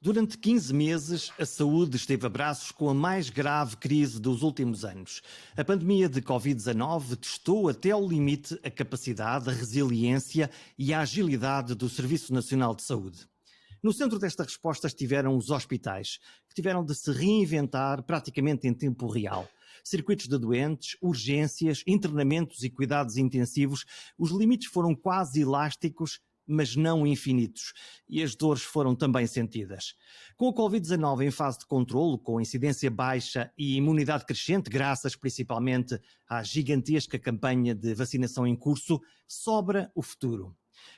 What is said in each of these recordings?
Durante 15 meses, a saúde esteve a braços com a mais grave crise dos últimos anos. A pandemia de Covid-19 testou até ao limite a capacidade, a resiliência e a agilidade do Serviço Nacional de Saúde. No centro desta resposta estiveram os hospitais, que tiveram de se reinventar praticamente em tempo real. Circuitos de doentes, urgências, internamentos e cuidados intensivos, os limites foram quase elásticos, mas não infinitos, e as dores foram também sentidas. Com a Covid-19 em fase de controlo, com incidência baixa e imunidade crescente, graças principalmente à gigantesca campanha de vacinação em curso, sobra o futuro.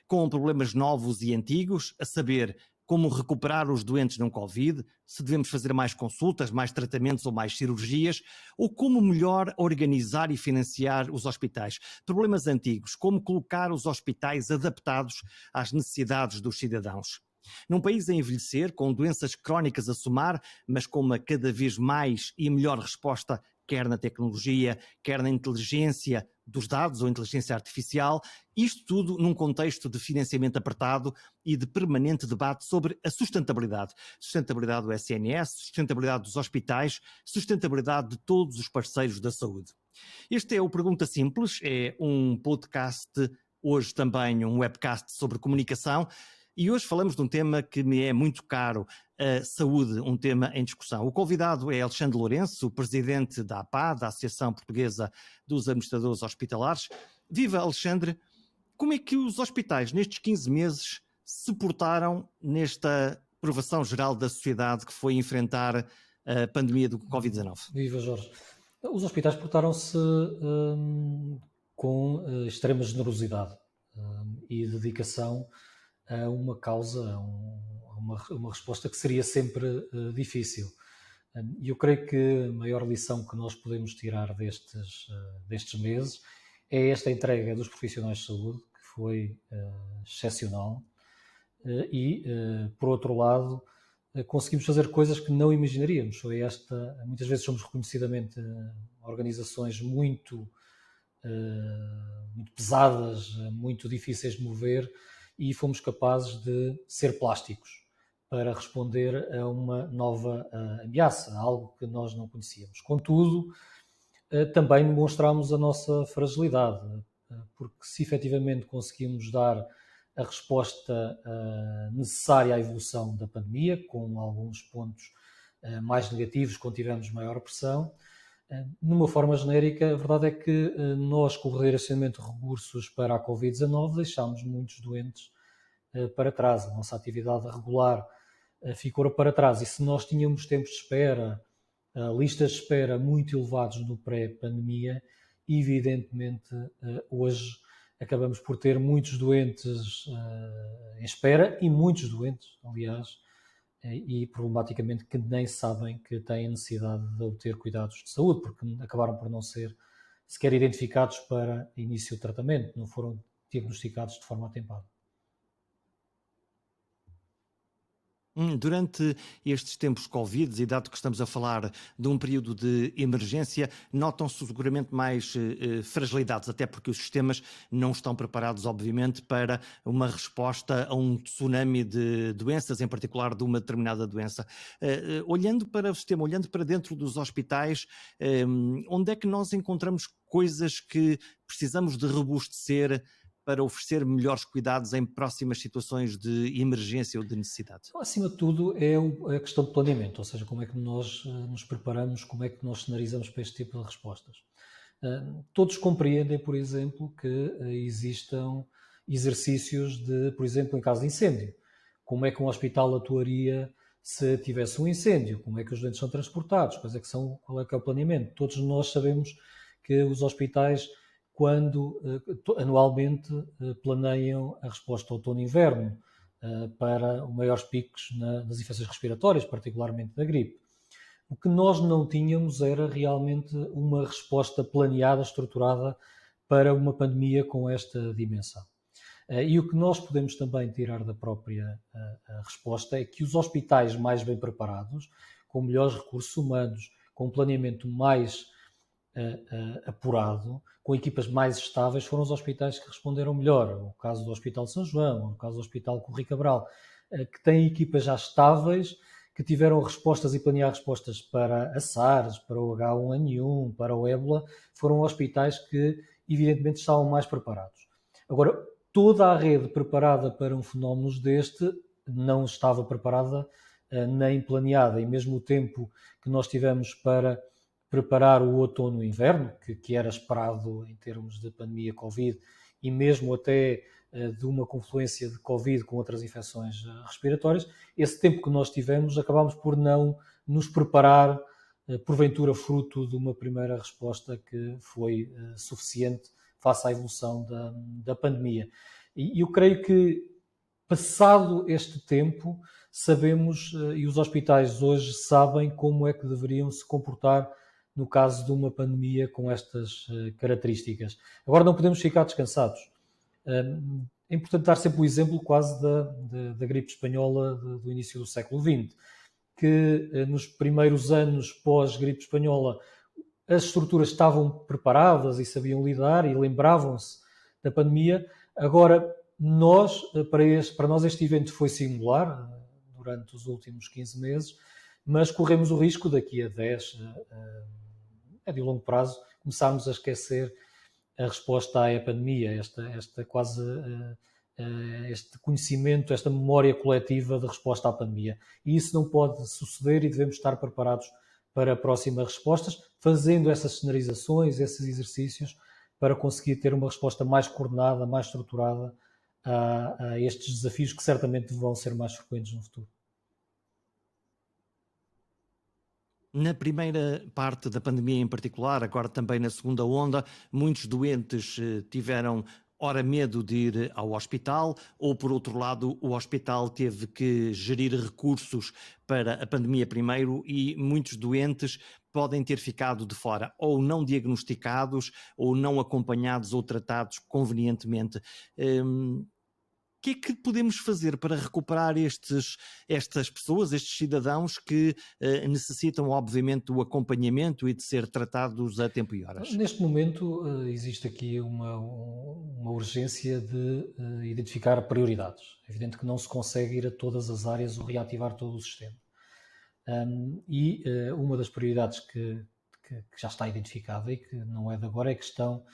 Com problemas novos e antigos, a saber, como recuperar os doentes não Covid, se devemos fazer mais consultas, mais tratamentos ou mais cirurgias, ou como melhor organizar e financiar os hospitais. Problemas antigos, como colocar os hospitais adaptados às necessidades dos cidadãos. Num país a envelhecer, com doenças crónicas a somar, mas com uma cada vez mais e melhor resposta, quer na tecnologia, quer na inteligência dos dados ou inteligência artificial, isto tudo num contexto de financiamento apertado e de permanente debate sobre a sustentabilidade. Sustentabilidade do SNS, sustentabilidade dos hospitais, sustentabilidade de todos os parceiros da saúde. Este é o Pergunta Simples, é um podcast, hoje também um webcast sobre comunicação, e hoje falamos de um tema que me é muito caro, a saúde, um tema em discussão. O convidado é Alexandre Lourenço, o presidente da APA, da Associação Portuguesa dos Administradores Hospitalares. Viva, Alexandre! Como é que os hospitais, nestes 15 meses, se portaram nesta provação geral da sociedade que foi enfrentar a pandemia do Covid-19? Viva, Jorge! Os hospitais portaram-se com extrema generosidade e dedicação a uma causa, a uma resposta que seria sempre difícil. E eu creio que a maior lição que nós podemos tirar destes meses é esta entrega dos profissionais de saúde, que foi excepcional, e, por outro lado, conseguimos fazer coisas que não imaginaríamos. Muitas vezes somos reconhecidamente organizações muito pesadas, muito difíceis de mover, e fomos capazes de ser plásticos para responder a uma nova ameaça, a algo que nós não conhecíamos. Contudo, também demonstramos a nossa fragilidade, porque se efetivamente conseguimos dar a resposta necessária à evolução da pandemia, com alguns pontos mais negativos, quando tivemos maior pressão, numa forma genérica, a verdade é que nós, com o redirecionamento de recursos para a Covid-19, deixámos muitos doentes para trás. A nossa atividade regular ficou para trás. E se nós tínhamos tempos de espera, listas de espera muito elevados no pré-pandemia, evidentemente hoje acabamos por ter muitos doentes em espera e muitos doentes, aliás, e problematicamente que nem sabem que têm necessidade de obter cuidados de saúde, porque acabaram por não ser sequer identificados para início de tratamento, não foram diagnosticados de forma atempada. Durante estes tempos Covid, e dado que estamos a falar de um período de emergência, notam-se seguramente mais fragilidades, até porque os sistemas não estão preparados, obviamente, para uma resposta a um tsunami de doenças, em particular de uma determinada doença. Olhando para o sistema, olhando para dentro dos hospitais, onde é que nós encontramos coisas que precisamos de robustecer para oferecer melhores cuidados em próximas situações de emergência ou de necessidade? Então, acima de tudo, é a questão de planeamento, ou seja, como é que nós nos preparamos, como é que nós cenarizamos para este tipo de respostas. Todos compreendem, por exemplo, que existam exercícios de, por exemplo, em caso de incêndio. Como é que um hospital atuaria se tivesse um incêndio? Como é que os doentes são transportados? Qual é que é o planeamento? Todos nós sabemos que os hospitais, quando anualmente planeiam a resposta outono-inverno para os maiores picos nas infecções respiratórias, particularmente da gripe. O que nós não tínhamos era realmente uma resposta planeada, estruturada para uma pandemia com esta dimensão. E o que nós podemos também tirar da própria resposta é que os hospitais mais bem preparados, com melhores recursos humanos, com um planeamento mais apurado, com equipas mais estáveis, foram os hospitais que responderam melhor. O caso do Hospital de São João, o caso do Hospital Corri Cabral, que têm equipas já estáveis, que tiveram respostas e planear respostas para a SARS, para o H1N1, para o ébola, foram hospitais que, evidentemente, estavam mais preparados. Agora, toda a rede preparada para um fenómeno deste não estava preparada nem planeada, e mesmo o tempo que nós tivemos para preparar o outono e inverno, que era esperado em termos de pandemia Covid, e mesmo até de uma confluência de Covid com outras infecções respiratórias, esse tempo que nós tivemos acabámos por não nos preparar, porventura fruto de uma primeira resposta que foi suficiente face à evolução da pandemia. E eu creio que, passado este tempo, sabemos, e os hospitais hoje sabem como é que deveriam se comportar no caso de uma pandemia com estas características. Agora não podemos ficar descansados. É importante dar sempre o exemplo quase da gripe espanhola do início do século XX, que nos primeiros anos pós-gripe espanhola as estruturas estavam preparadas e sabiam lidar e lembravam-se da pandemia. Agora, para nós este evento foi singular durante os últimos 15 meses, mas corremos o risco daqui a 10, a de longo prazo, começarmos a esquecer a resposta à pandemia, este conhecimento, esta memória coletiva de resposta à pandemia. E isso não pode suceder e devemos estar preparados para próximas respostas, fazendo essas cenarizações, esses exercícios, para conseguir ter uma resposta mais coordenada, mais estruturada a estes desafios que certamente vão ser mais frequentes no futuro. Na primeira parte da pandemia em particular, agora também na segunda onda, muitos doentes tiveram ora medo de ir ao hospital, ou por outro lado o hospital teve que gerir recursos para a pandemia primeiro e muitos doentes podem ter ficado de fora, ou não diagnosticados, ou não acompanhados ou tratados convenientemente. O que é que podemos fazer para recuperar estas pessoas, estes cidadãos que necessitam, obviamente, do acompanhamento e de ser tratados a tempo e horas? Neste momento existe aqui uma urgência de identificar prioridades. É evidente que não se consegue ir a todas as áreas ou reativar todo o sistema. Uma das prioridades que já está identificada e que não é de agora é a questão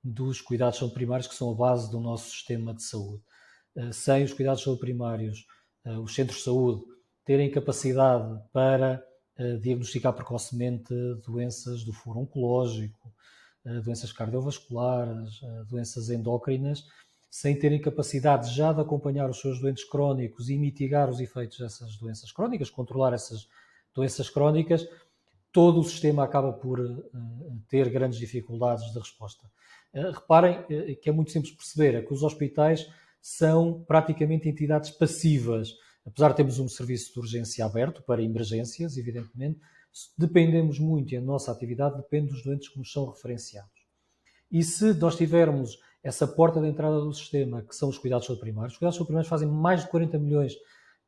dos cuidados de saúde primários, que são a base do nosso sistema de saúde. Sem os cuidados de saúde primários, os centros de saúde terem capacidade para diagnosticar precocemente doenças do foro oncológico, doenças cardiovasculares, doenças endócrinas, sem terem capacidade já de acompanhar os seus doentes crónicos e mitigar os efeitos dessas doenças crónicas, controlar essas doenças crónicas, todo o sistema acaba por ter grandes dificuldades de resposta. Reparem que é muito simples perceber, é que os hospitais são praticamente entidades passivas. Apesar de termos um serviço de urgência aberto para emergências, evidentemente, dependemos muito, e a nossa atividade depende dos doentes que nos são referenciados. E se nós tivermos essa porta de entrada do sistema, que são os cuidados de saúde primários, os cuidados de saúde primários fazem mais de 40 milhões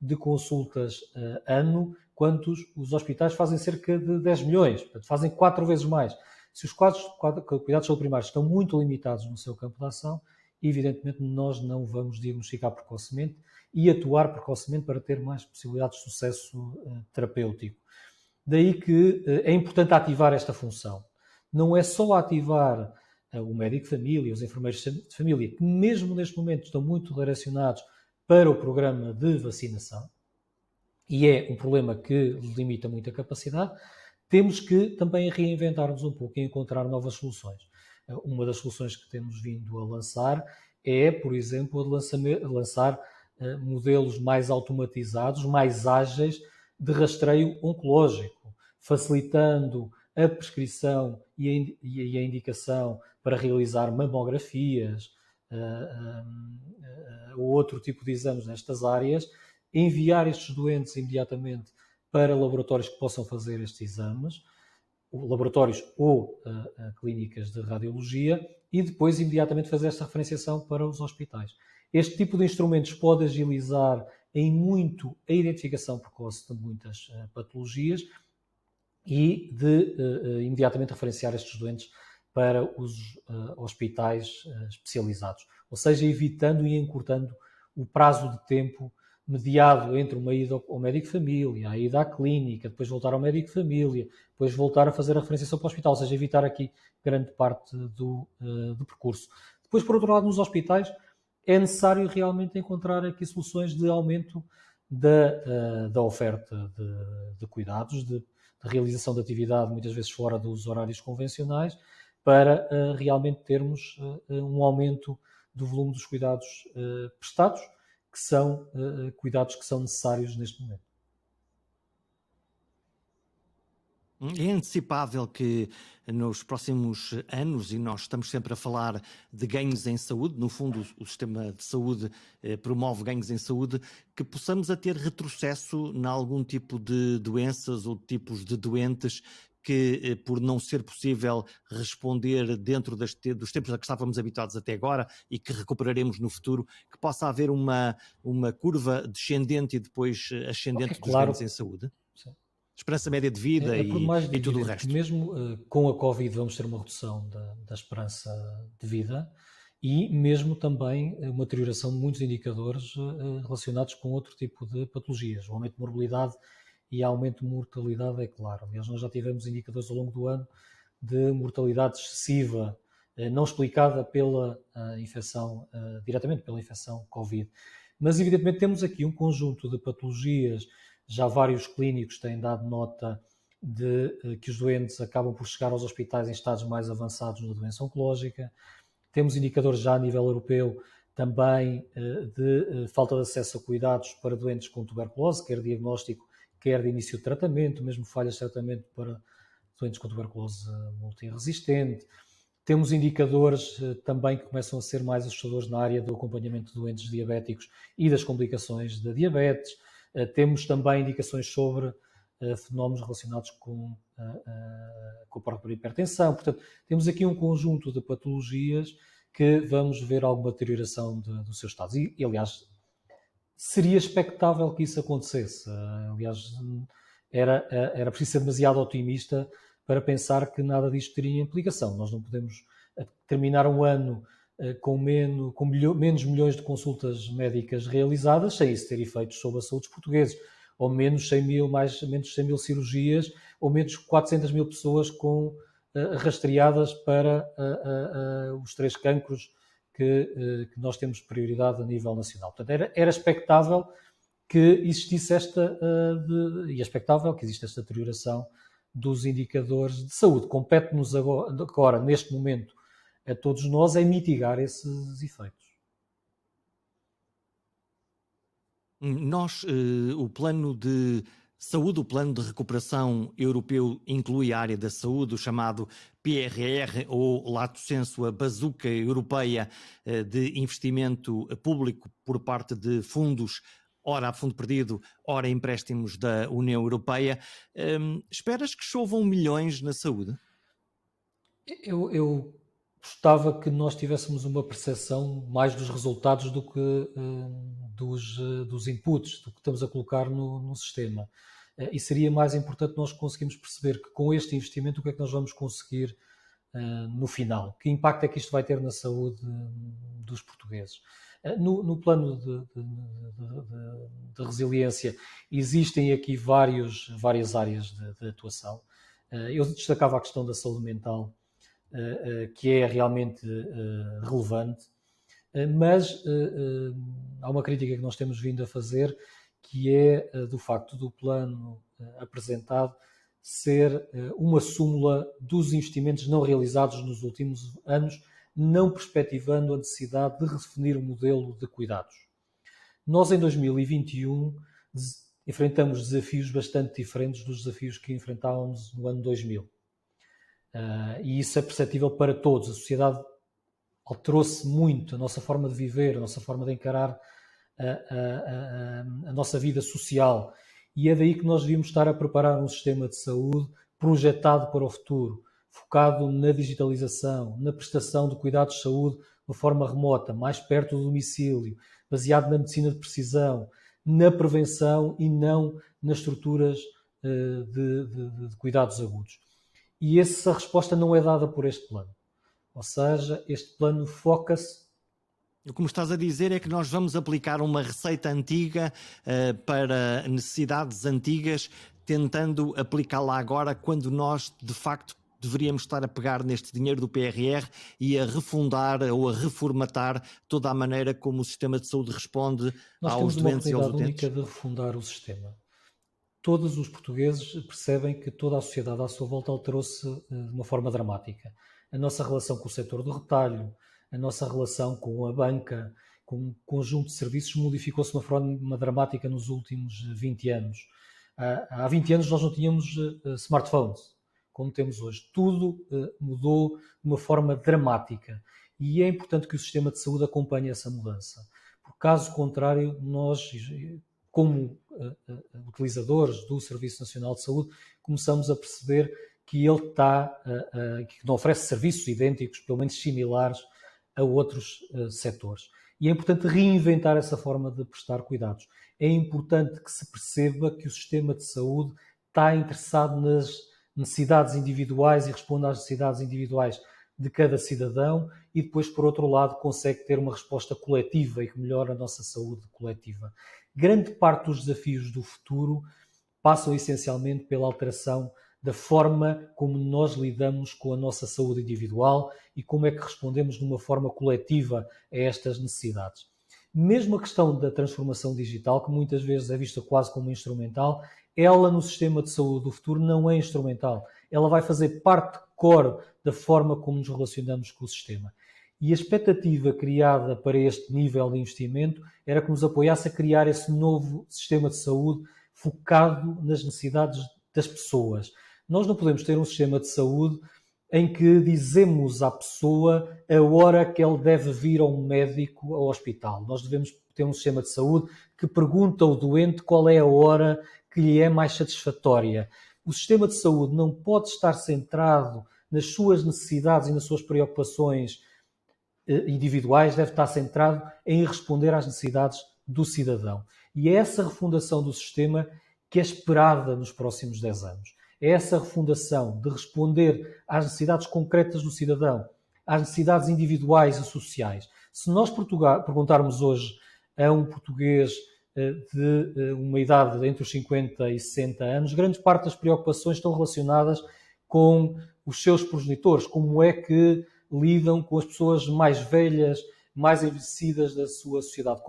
de consultas ano, quanto os hospitais fazem cerca de 10 milhões, portanto fazem 4 vezes mais. Se os cuidados de saúde primários estão muito limitados no seu campo de ação, evidentemente nós não vamos diagnosticar precocemente e atuar precocemente para ter mais possibilidades de sucesso terapêutico. Daí que é importante ativar esta função. Não é só ativar o médico de família, os enfermeiros de família, que mesmo neste momento estão muito direcionados para o programa de vacinação, e é um problema que limita muito a capacidade, temos que também reinventar-nos um pouco e encontrar novas soluções. Uma das soluções que temos vindo a lançar é, por exemplo, lançar modelos mais automatizados, mais ágeis de rastreio oncológico, facilitando a prescrição e a indicação para realizar mamografias ou outro tipo de exames nestas áreas, enviar estes doentes imediatamente para laboratórios que possam fazer estes exames, laboratórios ou clínicas de radiologia, e depois imediatamente fazer esta referenciação para os hospitais. Este tipo de instrumentos pode agilizar em muito a identificação precoce de muitas patologias e de imediatamente referenciar estes doentes para os hospitais especializados, ou seja, evitando e encurtando o prazo de tempo mediado entre uma ida ao médico de família, a ida à clínica, depois voltar ao médico de família, depois voltar a fazer a referenciação para o hospital, ou seja, evitar aqui grande parte do percurso. Depois, por outro lado, nos hospitais é necessário realmente encontrar aqui soluções de aumento da oferta de cuidados, de realização de atividade, muitas vezes fora dos horários convencionais, para realmente termos um aumento do volume dos cuidados prestados, que são cuidados que são necessários neste momento. É antecipável que nos próximos anos, e nós estamos sempre a falar de ganhos em saúde, no fundo o sistema de saúde promove ganhos em saúde, que possamos a ter retrocesso em algum tipo de doenças ou tipos de doentes que, por não ser possível responder dentro dos tempos a que estávamos habituados até agora e que recuperaremos no futuro, que possa haver uma curva descendente e depois ascendente dos ganhos em saúde? Sim. Esperança média de vida por mais e tudo o evidente que resto. mesmo com a Covid vamos ter uma redução da esperança de vida e mesmo também uma deterioração de muitos indicadores relacionados com outro tipo de patologias. O aumento de morbilidade e aumento de mortalidade é claro. Aliás, nós já tivemos indicadores ao longo do ano de mortalidade excessiva, não explicada pela infecção, diretamente pela infecção Covid. Mas, evidentemente, temos aqui um conjunto de patologias. Já vários clínicos têm dado nota de que os doentes acabam por chegar aos hospitais em estados mais avançados da doença oncológica. Temos indicadores já a nível europeu também de falta de acesso a cuidados para doentes com tuberculose, quer diagnóstico, quer de início de tratamento, mesmo falhas de tratamento para doentes com tuberculose multiresistente. Temos indicadores também que começam a ser mais assustadores na área do acompanhamento de doentes diabéticos e das complicações da diabetes. Temos também indicações sobre fenómenos relacionados com a própria hipertensão. Portanto, temos aqui um conjunto de patologias que vamos ver alguma deterioração dos seus estados. E, aliás, seria expectável que isso acontecesse. Aliás, era preciso ser demasiado otimista para pensar que nada disto teria implicação. Nós não podemos terminar um ano com menos milhões de consultas médicas realizadas, sem isso ter efeitos sobre a saúde dos portugueses, ou menos 100 mil cirurgias, ou menos 400 mil pessoas rastreadas para os 3 cancros que nós temos prioridade a nível nacional. Portanto, era expectável que existisse e é expectável que exista esta deterioração dos indicadores de saúde. Compete-nos agora, neste momento, a todos nós, é mitigar esses efeitos. O plano de saúde, o plano de recuperação europeu inclui a área da saúde, o chamado PRR, ou lato sensu, a bazuca europeia de investimento público por parte de fundos, ora a fundo perdido, ora empréstimos da União Europeia. Esperas que chovam milhões na saúde? Eu gostava que nós tivéssemos uma percepção mais dos resultados do que dos inputs, do que estamos a colocar no sistema. E seria mais importante nós conseguirmos perceber que com este investimento o que é que nós vamos conseguir no final. Que impacto é que isto vai ter na saúde dos portugueses? No plano de resiliência existem aqui várias áreas de atuação. Eu destacava a questão da saúde mental, que é realmente relevante, mas há uma crítica que nós temos vindo a fazer, que é do facto do plano apresentado ser uma súmula dos investimentos não realizados nos últimos anos, não perspectivando a necessidade de redefinir o modelo de cuidados. Nós, em 2021, enfrentamos desafios bastante diferentes dos desafios que enfrentávamos no ano 2000. E isso é perceptível para todos. A sociedade alterou-se muito, a nossa forma de viver, a nossa forma de encarar a nossa vida social. E é daí que nós devíamos estar a preparar um sistema de saúde projetado para o futuro, focado na digitalização, na prestação de cuidados de saúde de forma remota, mais perto do domicílio, baseado na medicina de precisão, na prevenção e não nas estruturas de cuidados agudos. E essa resposta não é dada por este plano. Ou seja, este plano foca-se. O que me estás a dizer é que nós vamos aplicar uma receita antiga para necessidades antigas, tentando aplicá-la agora, quando nós, de facto, deveríamos estar a pegar neste dinheiro do PRR e a refundar ou a reformatar toda a maneira como o sistema de saúde responde Nós aos temos uma doentes e aos oportunidade única utentes? de refundar o sistema. Todos os portugueses percebem que toda a sociedade à sua volta alterou-se de uma forma dramática. A nossa relação com o setor do retalho, a nossa relação com a banca, com um conjunto de serviços modificou-se de uma forma dramática nos últimos 20 anos. Há 20 anos nós não tínhamos smartphones, como temos hoje. Tudo mudou de uma forma dramática e é importante que o sistema de saúde acompanhe essa mudança. Por caso contrário, nós, como utilizadores do Serviço Nacional de Saúde, começamos a perceber que ele que não oferece serviços idênticos, pelo menos similares, a outros setores. E é importante reinventar essa forma de prestar cuidados. É importante que se perceba que o sistema de saúde está interessado nas necessidades individuais e responde às necessidades individuais de cada cidadão e depois, por outro lado, consegue ter uma resposta coletiva e que melhora a nossa saúde coletiva. Grande parte dos desafios do futuro passam essencialmente pela alteração da forma como nós lidamos com a nossa saúde individual e como é que respondemos de uma forma coletiva a estas necessidades. Mesmo a questão da transformação digital, que muitas vezes é vista quase como instrumental, ela no sistema de saúde do futuro não é instrumental. Ela vai fazer parte core da forma como nos relacionamos com o sistema. E a expectativa criada para este nível de investimento era que nos apoiasse a criar esse novo sistema de saúde focado nas necessidades das pessoas. Nós não podemos ter um sistema de saúde em que dizemos à pessoa a hora que ele deve vir ao médico, ao hospital. Nós devemos ter um sistema de saúde que pergunta ao doente qual é a hora que lhe é mais satisfatória. O sistema de saúde não pode estar centrado nas suas necessidades e nas suas preocupações individuais, deve estar centrado em responder às necessidades do cidadão. E é essa refundação do sistema que é esperada nos próximos 10 anos. É essa refundação de responder às necessidades concretas do cidadão, às necessidades individuais e sociais. Se nós perguntarmos hoje a um português de uma idade entre os 50 e 60 anos, grande parte das preocupações estão relacionadas com os seus progenitores, como é que lidam com as pessoas mais velhas, mais envelhecidas da sua sociedade.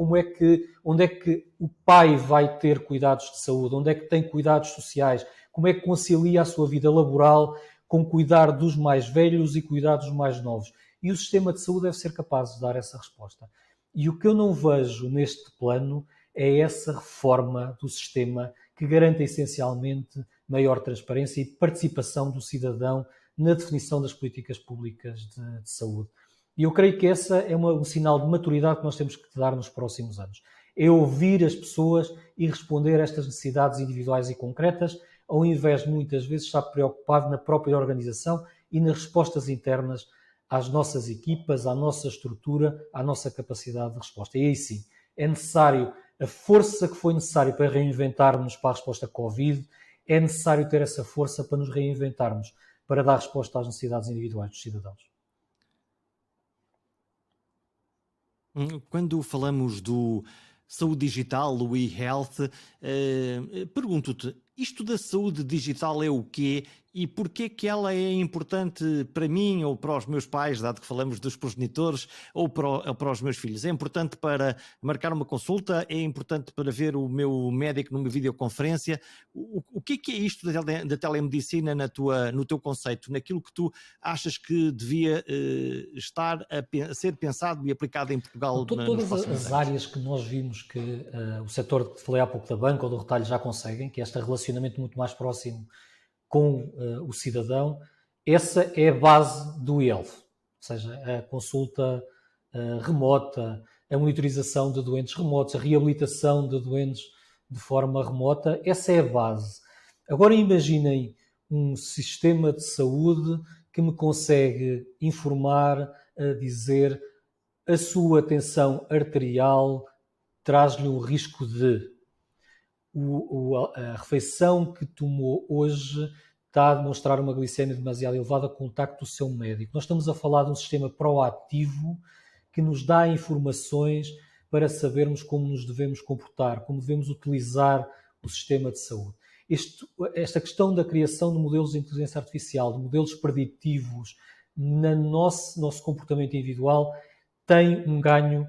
Onde é que o pai vai ter cuidados de saúde? Onde é que tem cuidados sociais? Como é que concilia a sua vida laboral com cuidar dos mais velhos e cuidar dos mais novos? E o sistema de saúde deve ser capaz de dar essa resposta. E o que eu não vejo neste plano é essa reforma do sistema que garanta essencialmente maior transparência e participação do cidadão na definição das políticas públicas de saúde. E eu creio que esse é um sinal de maturidade que nós temos que dar nos próximos anos. É ouvir as pessoas e responder a estas necessidades individuais e concretas, ao invés de muitas vezes estar preocupado na própria organização e nas respostas internas às nossas equipas, à nossa estrutura, à nossa capacidade de resposta. E aí sim, é necessário a força que foi necessária para reinventarmos para a resposta Covid, é necessário ter essa força para nos reinventarmos, para dar resposta às necessidades individuais dos cidadãos. Quando falamos do saúde digital, o e-health, pergunto-te, isto da saúde digital é o quê e porquê que ela é importante para mim ou para os meus pais, dado que falamos dos progenitores, ou para os meus filhos? É importante para marcar uma consulta? É importante para ver o meu médico numa videoconferência? O que é isto da telemedicina no teu conceito, naquilo que tu achas que devia estar a ser pensado e aplicado em Portugal nos Todas próximos as anos? áreas que nós vimos que o setor que falei há pouco da banca ou do retalho já conseguem, que é este relacionamento muito mais próximo com o cidadão, essa é a base do e-health, ou seja, a consulta remota, a monitorização de doentes remotos, a reabilitação de doentes de forma remota, essa é a base. Agora imaginem um sistema de saúde que me consegue informar, dizer a sua tensão arterial traz-lhe um risco de a refeição que tomou hoje está a demonstrar uma glicemia demasiado elevada, contacte o seu médico. Nós estamos a falar de um sistema proativo que nos dá informações para sabermos como nos devemos comportar, como devemos utilizar o sistema de saúde. Esta questão da criação de modelos de inteligência artificial, de modelos preditivos no nosso comportamento individual, tem um ganho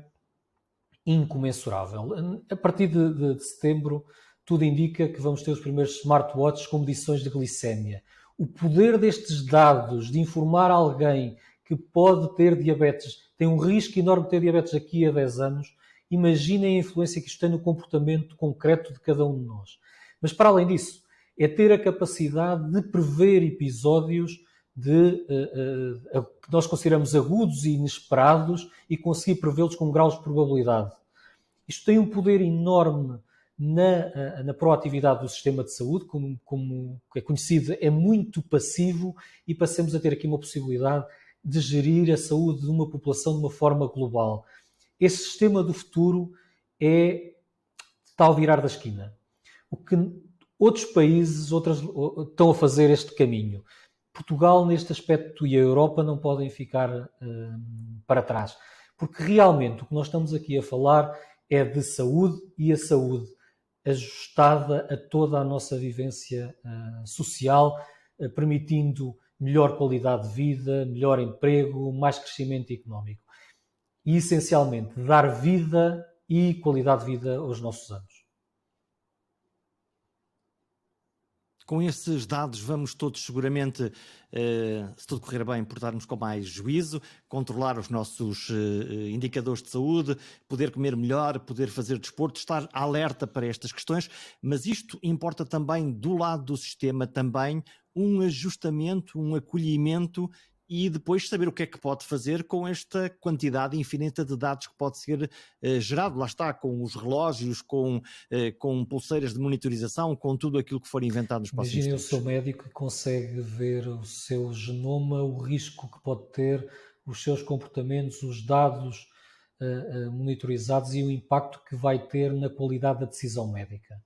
incomensurável. A partir de setembro, tudo indica que vamos ter os primeiros smartwatches com medições de glicémia. O poder destes dados de informar alguém que pode ter diabetes, tem um risco enorme de ter diabetes daqui a 10 anos, imaginem a influência que isto tem no comportamento concreto de cada um de nós. Mas, para além disso, é ter a capacidade de prever episódios que nós consideramos agudos e inesperados e conseguir prevê-los com graus de probabilidade. Isto tem um poder enorme na proatividade do sistema de saúde, como é conhecido, é muito passivo e passamos a ter aqui uma possibilidade de gerir a saúde de uma população de uma forma global. Esse sistema do futuro está ao virar da esquina. O que outros países estão a fazer este caminho. Portugal, neste aspecto, e a Europa não podem ficar para trás. Porque realmente o que nós estamos aqui a falar é de saúde e a saúde ajustada a toda a nossa vivência social, permitindo melhor qualidade de vida, melhor emprego, mais crescimento económico. E, essencialmente, dar vida e qualidade de vida aos nossos anos. Com esses dados vamos todos seguramente, se tudo correr bem, portar-nos com mais juízo, controlar os nossos indicadores de saúde, poder comer melhor, poder fazer desporto, estar alerta para estas questões, mas isto importa também do lado do sistema também um ajustamento, um acolhimento e depois saber o que é que pode fazer com esta quantidade infinita de dados que pode ser gerado. Lá está, com os relógios, com pulseiras de monitorização, com tudo aquilo que for inventado nos próximos Imaginem o tempos. seu médico que consegue ver o seu genoma, o risco que pode ter, os seus comportamentos, os dados monitorizados e o impacto que vai ter na qualidade da decisão médica,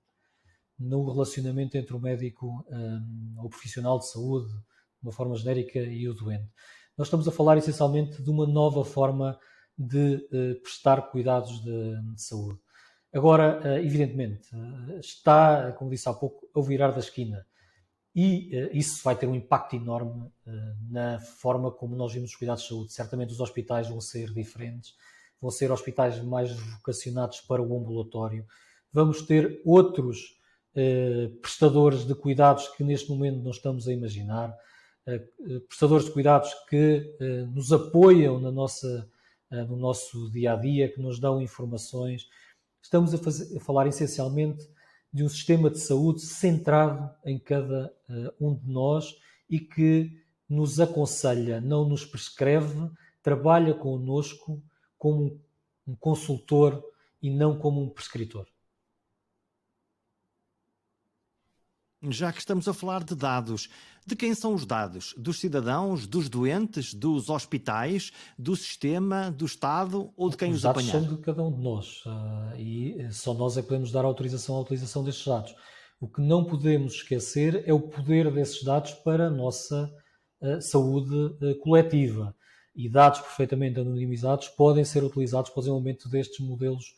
no relacionamento entre o médico, o profissional de saúde, de uma forma genérica, e o doente. Nós estamos a falar essencialmente de uma nova forma de prestar cuidados de saúde. Agora, evidentemente, está, como disse há pouco, ao virar da esquina e isso vai ter um impacto enorme na forma como nós vemos os cuidados de saúde. Certamente os hospitais vão ser diferentes, vão ser hospitais mais vocacionados para o ambulatório. Vamos ter outros prestadores de cuidados que neste momento não estamos a imaginar, prestadores de cuidados que nos apoiam no nosso dia-a-dia, que nos dão informações. Estamos a falar essencialmente de um sistema de saúde centrado em cada um de nós e que nos aconselha, não nos prescreve, trabalha connosco como um consultor e não como um prescritor. Já que estamos a falar de dados, de quem são os dados? Dos cidadãos, dos doentes, dos hospitais, do sistema, do Estado ou de quem os apanhar? Os dados são de cada um de nós e só nós é que podemos dar autorização à utilização destes dados. O que não podemos esquecer é o poder desses dados para a nossa saúde coletiva. E dados perfeitamente anonimizados podem ser utilizados para o desenvolvimento destes modelos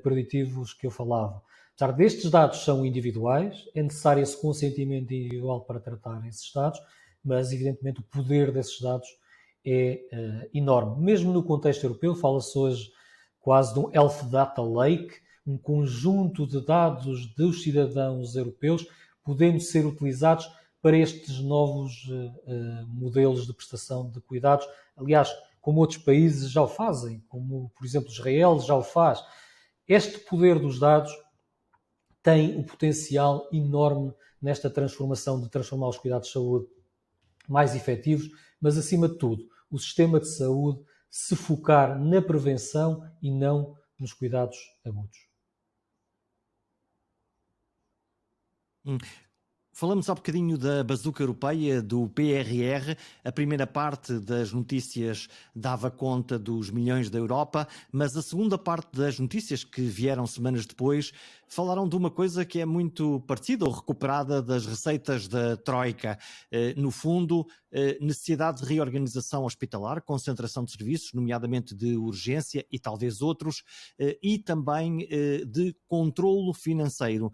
preditivos que eu falava. Apesar destes dados são individuais, é necessário esse consentimento individual para tratar esses dados, mas evidentemente o poder desses dados é enorme. Mesmo no contexto europeu, fala-se hoje quase de um Health Data Lake, um conjunto de dados dos cidadãos europeus podendo ser utilizados para estes novos modelos de prestação de cuidados. Aliás, como outros países já o fazem, como por exemplo Israel já o faz. Este poder dos dados tem um potencial enorme nesta transformação de transformar os cuidados de saúde mais efetivos, mas acima de tudo, o sistema de saúde se focar na prevenção e não nos cuidados agudos. Falamos há bocadinho da bazuca europeia, do PRR. A primeira parte das notícias dava conta dos milhões da Europa, mas a segunda parte das notícias, que vieram semanas depois, falaram de uma coisa que é muito parecida ou recuperada das receitas da Troika. No fundo, necessidade de reorganização hospitalar, concentração de serviços, nomeadamente de urgência e talvez outros, e também de controlo financeiro.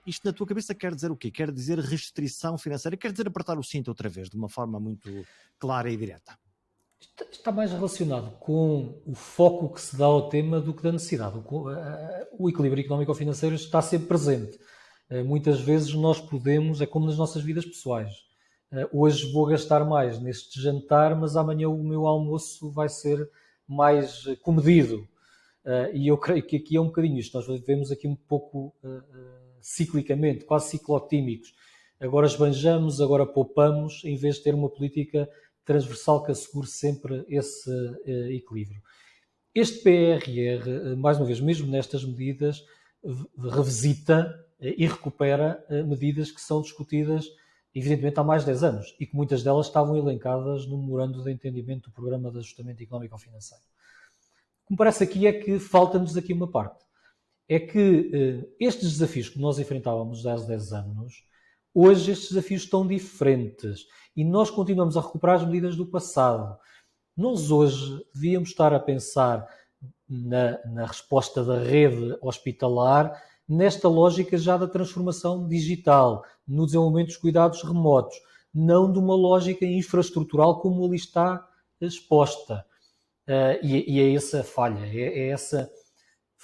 Isto na tua cabeça quer dizer o quê? Quer dizer restrição financeira? Quer dizer apertar o cinto outra vez, de uma forma muito clara e direta? Está mais relacionado com o foco que se dá ao tema do que da necessidade. O equilíbrio económico-financeiro está sempre presente. Muitas vezes nós podemos, é como nas nossas vidas pessoais. Hoje vou gastar mais neste jantar, mas amanhã o meu almoço vai ser mais comedido. E eu creio que aqui é um bocadinho isto. Nós vivemos aqui um pouco ciclicamente, quase ciclotímicos. Agora esbanjamos, agora poupamos, em vez de ter uma política transversal que assegure sempre esse equilíbrio. Este PRR, mais uma vez, mesmo nestas medidas, revisita e recupera medidas que são discutidas, evidentemente, há mais de 10 anos e que muitas delas estavam elencadas no memorando de entendimento do Programa de Ajustamento Económico-Financeiro. O que me parece aqui é que falta-nos aqui uma parte. É que estes desafios que nós enfrentávamos há 10 anos, hoje estes desafios estão diferentes e nós continuamos a recuperar as medidas do passado. Nós hoje devíamos estar a pensar na resposta da rede hospitalar nesta lógica já da transformação digital, no desenvolvimento dos cuidados remotos, não de uma lógica infraestrutural como ali está exposta. E é essa a falha, é essa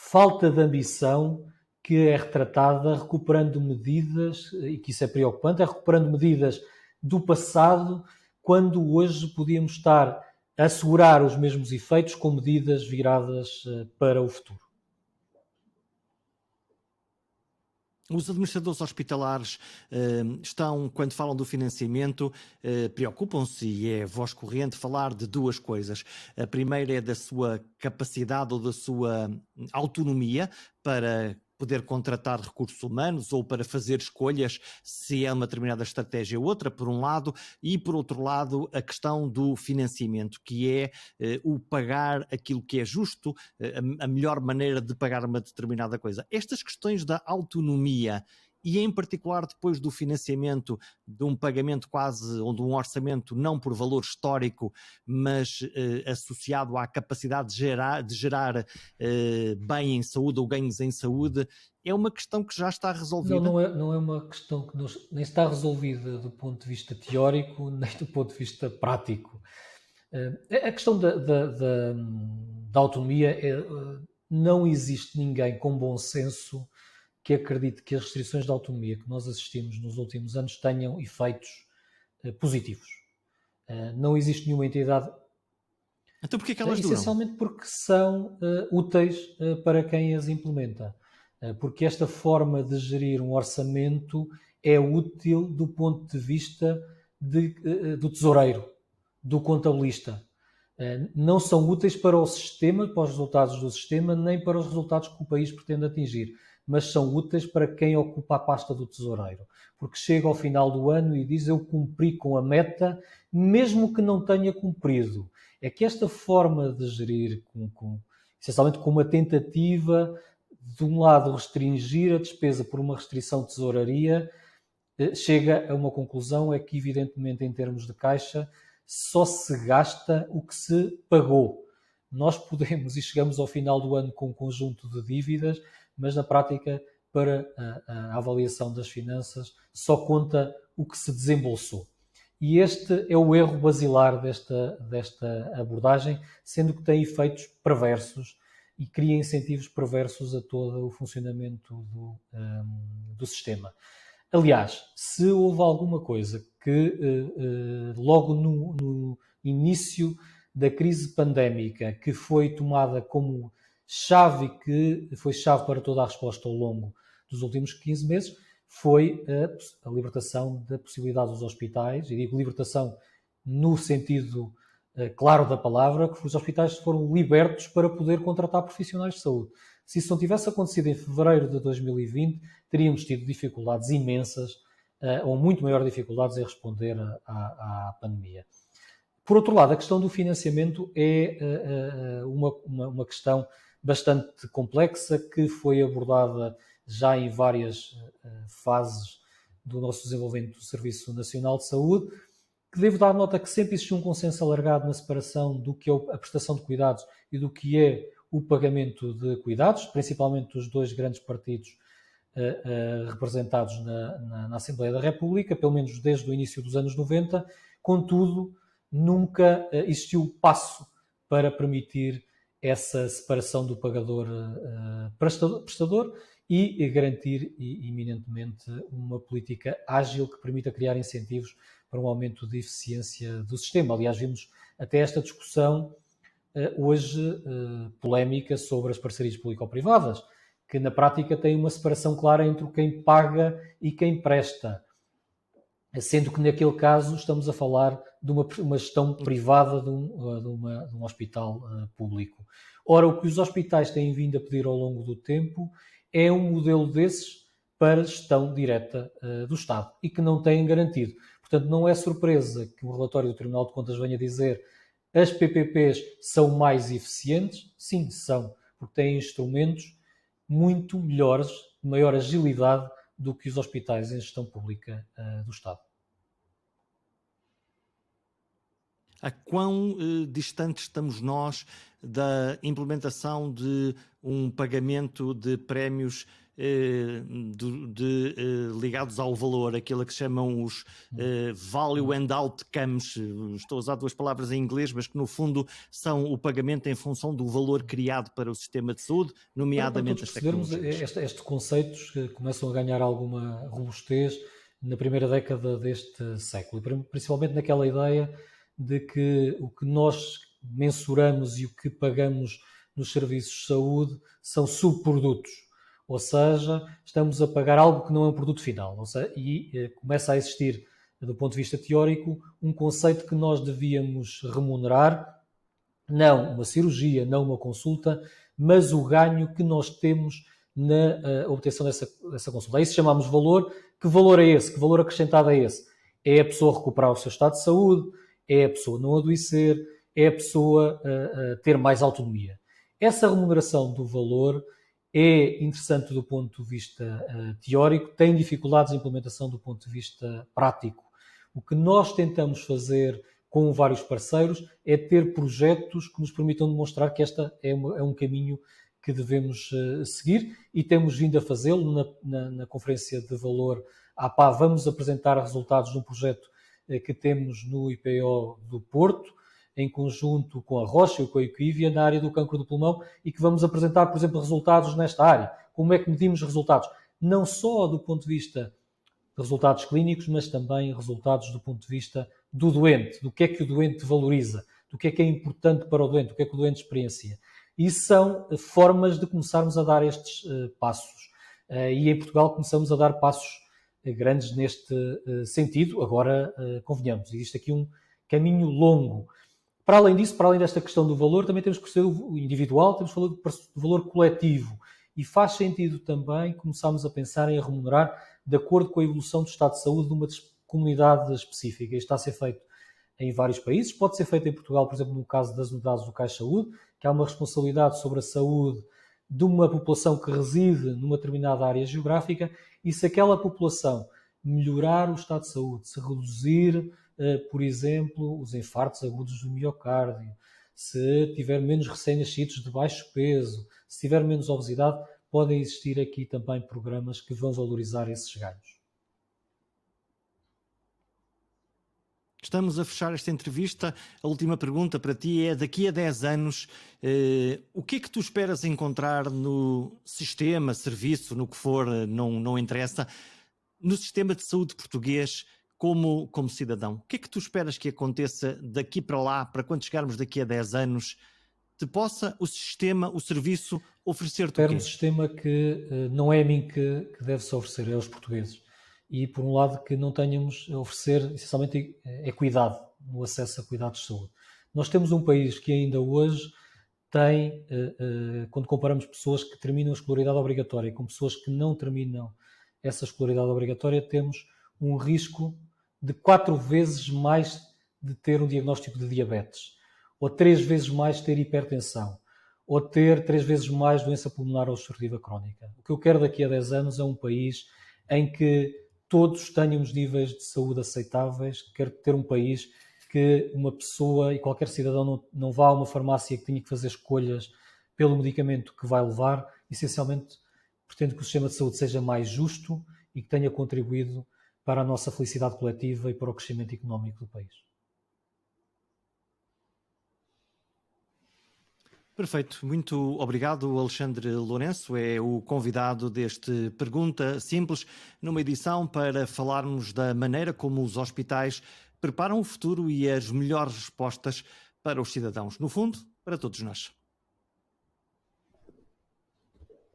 falta de ambição que é retratada recuperando medidas, e que isso é preocupante, é recuperando medidas do passado, quando hoje podíamos estar a assegurar os mesmos efeitos com medidas viradas para o futuro. Os administradores hospitalares estão, quando falam do financiamento, preocupam-se, e é voz corrente, falar de duas coisas. A primeira é da sua capacidade ou da sua autonomia para poder contratar recursos humanos ou para fazer escolhas se é uma determinada estratégia ou outra, por um lado, e por outro lado a questão do financiamento, que é o pagar aquilo que é justo, a melhor maneira de pagar uma determinada coisa. Estas questões da autonomia e em particular depois do financiamento, de um pagamento quase, ou de um orçamento não por valor histórico, mas associado à capacidade de gerar bem em saúde ou ganhos em saúde, é uma questão que já está resolvida? Não é uma questão que nem está resolvida do ponto de vista teórico, nem do ponto de vista prático. A questão da autonomia não existe ninguém com bom senso que acredite que as restrições de autonomia que nós assistimos nos últimos anos tenham efeitos positivos. Não existe nenhuma entidade... Então porquê que elas duram? Essencialmente porque são úteis para quem as implementa. Porque esta forma de gerir um orçamento é útil do ponto de vista do tesoureiro, do contabilista. Não são úteis para o sistema, para os resultados do sistema, nem para os resultados que o país pretende atingir, mas são úteis para quem ocupa a pasta do tesoureiro, porque chega ao final do ano e diz: eu cumpri com a meta, mesmo que não tenha cumprido. É que esta forma de gerir, essencialmente com uma tentativa, de um lado, restringir a despesa por uma restrição de tesouraria, chega a uma conclusão, é que, evidentemente, em termos de caixa, só se gasta o que se pagou. Nós podemos e chegamos ao final do ano com um conjunto de dívidas, mas na prática, para a avaliação das finanças, só conta o que se desembolsou. E este é o erro basilar desta abordagem, sendo que tem efeitos perversos e cria incentivos perversos a todo o funcionamento do sistema. Aliás, se houve alguma coisa que logo no início da crise pandémica, que foi tomada como chave, que foi chave para toda a resposta ao longo dos últimos 15 meses, foi a libertação da possibilidade dos hospitais, e digo libertação no sentido claro da palavra, que os hospitais foram libertos para poder contratar profissionais de saúde. Se isso não tivesse acontecido em fevereiro de 2020, teríamos tido dificuldades imensas ou muito maiores dificuldades em responder à pandemia. Por outro lado, a questão do financiamento é uma questão bastante complexa que foi abordada já em várias fases do nosso desenvolvimento do Serviço Nacional de Saúde, que devo dar nota que sempre existiu um consenso alargado na separação do que é a prestação de cuidados e do que é o pagamento de cuidados, principalmente dos dois grandes partidos representados na Assembleia da República, pelo menos desde o início dos anos 90. Contudo, nunca existiu passo para permitir essa separação do pagador-prestador e garantir eminentemente uma política ágil que permita criar incentivos para um aumento de eficiência do sistema. Aliás, vimos até esta discussão hoje polémica sobre as parcerias público-privadas, que na prática tem uma separação clara entre quem paga e quem presta, sendo que naquele caso estamos a falar de uma gestão privada de um hospital público. Ora, o que os hospitais têm vindo a pedir ao longo do tempo é um modelo desses para gestão direta do Estado e que não têm garantido. Portanto, não é surpresa que o relatório do Tribunal de Contas venha dizer que as PPPs são mais eficientes. Sim, são, porque têm instrumentos muito melhores, de maior agilidade do que os hospitais em gestão pública do Estado. A quão distante estamos nós da implementação de um pagamento de prémios ligados ao valor, aquilo que chamam os value and outcomes, estou a usar duas palavras em inglês, mas que no fundo são o pagamento em função do valor criado para o sistema de saúde, nomeadamente as tecnologias. Estes conceitos que começam a ganhar alguma robustez na primeira década deste século, principalmente naquela ideia de que o que nós mensuramos e o que pagamos nos serviços de saúde são subprodutos, ou seja, estamos a pagar algo que não é um produto final, começa a existir, do ponto de vista teórico, um conceito que nós devíamos remunerar, não uma cirurgia, não uma consulta, mas o ganho que nós temos na obtenção dessa consulta. A isso chamamos valor. Que valor é esse? Que valor acrescentado é esse? É a pessoa recuperar o seu estado de saúde, é a pessoa não adoecer, é a pessoa ter mais autonomia. Essa remuneração do valor é interessante do ponto de vista teórico, tem dificuldades de implementação do ponto de vista prático. O que nós tentamos fazer com vários parceiros é ter projetos que nos permitam demonstrar que esta é um caminho que devemos seguir e temos vindo a fazê-lo na Conferência de Valor APA. Vamos apresentar resultados de um projeto que temos no IPO do Porto, em conjunto com a Rocha e com a Equivia, na área do cancro do pulmão, e que vamos apresentar, por exemplo, resultados nesta área. Como é que medimos resultados? Não só do ponto de vista de resultados clínicos, mas também resultados do ponto de vista do doente, do que é que o doente valoriza, do que é importante para o doente, do que é que o doente experiencia. E são formas de começarmos a dar estes passos. E em Portugal começamos a dar passos grandes neste sentido. Agora, convenhamos, existe aqui um caminho longo. Para além disso, para além desta questão do valor, também temos que perceber o individual, temos que falar do valor coletivo. E faz sentido também começarmos a pensar em remunerar de acordo com a evolução do estado de saúde de uma comunidade específica. Isto está a ser feito em vários países. Pode ser feito em Portugal, por exemplo, no caso das unidades locais de saúde, que há uma responsabilidade sobre a saúde de uma população que reside numa determinada área geográfica, e se aquela população melhorar o estado de saúde, se reduzir, por exemplo, os infartos agudos do miocárdio, se tiver menos recém-nascidos de baixo peso, se tiver menos obesidade, podem existir aqui também programas que vão valorizar esses ganhos. Estamos a fechar esta entrevista. A última pergunta para ti é: daqui a 10 anos, o que é que tu esperas encontrar no sistema, serviço, no que for, não interessa, no sistema de saúde português como cidadão? O que é que tu esperas que aconteça daqui para lá, para quando chegarmos daqui a 10 anos, te possa o sistema, o serviço, oferecer-te o quê? Espero um sistema que não é a mim que deve-se oferecer, é aos portugueses. E, por um lado, que não tenhamos a oferecer, essencialmente, cuidado, no acesso a cuidados de saúde. Nós temos um país que ainda hoje tem, quando comparamos pessoas que terminam a escolaridade obrigatória com pessoas que não terminam essa escolaridade obrigatória, temos um risco de 4 vezes mais de ter um diagnóstico de diabetes, ou 3 vezes mais ter hipertensão, ou ter 3 vezes mais doença pulmonar obstrutiva crónica. O que eu quero daqui a 10 anos é um país em que todos tenham os níveis de saúde aceitáveis. Quero ter um país que uma pessoa e qualquer cidadão não vá a uma farmácia que tenha que fazer escolhas pelo medicamento que vai levar. Essencialmente, pretendo que o sistema de saúde seja mais justo e que tenha contribuído para a nossa felicidade coletiva e para o crescimento económico do país. Perfeito, muito obrigado. Alexandre Lourenço é o convidado deste Pergunta Simples, numa edição para falarmos da maneira como os hospitais preparam o futuro e as melhores respostas para os cidadãos, no fundo, para todos nós.